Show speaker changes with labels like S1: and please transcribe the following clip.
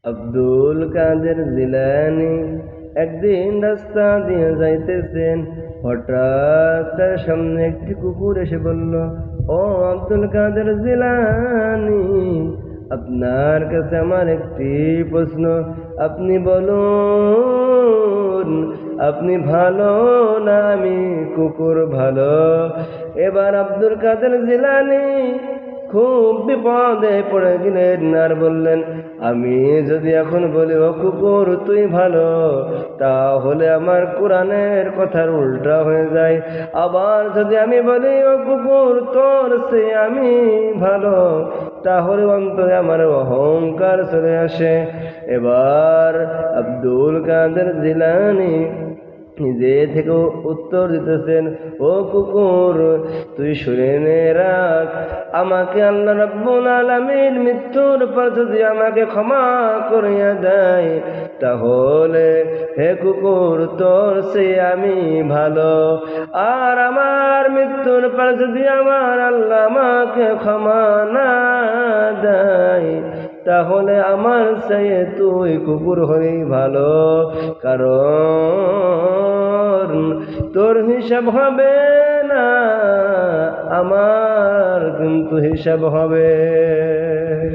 S1: আব্দুল কাদের জিলানী একদিন রাস্তা দিয়ে যাইতেছেন। হঠাৎ তার সামনে একটি কুকুর এসে বলল, ও আব্দুল কাদের জিলানী, আপনার কাছে আমার একটি প্রশ্ন। আপনি বলুন, আপনি ভালো না আমি কুকুর ভালো? এবার আব্দুল কাদের জিলানী খুব বিপদে পড়ে গেলেন আর বললেন, আমি যদি এখন বলি ও কুকুর তুই ভালো, তাহলে আমার কোরআনের কথার উল্টা হয়ে যায়। আবার যদি আমি বলি ও কুকুর তোর সে আমি ভালো, তাহলে অন্তরে আমার অহংকার চলে আসে। এবার আব্দুল কাদের জিলানী নিজে থেকে উত্তর দিতেছেন, ও কুকুর তুই শুনে নে রাখ, আমাকে আল্লাহ রাব্বুল আলামিন মৃত্যুর পর যদি আমাকে ক্ষমা করিয়া দেয়, তাহলে হে কুকুর তোর সে আমি ভালো। আর আমার মৃত্যুর পর যদি আমার আল্লাহ আমাকে ক্ষমা না দেয়, তাহলে আমার চেয়ে তুই কুকুর হই ভালো। কারণ তোর হিসাব হবে না, আমার কিন্তু হিসাব হবে।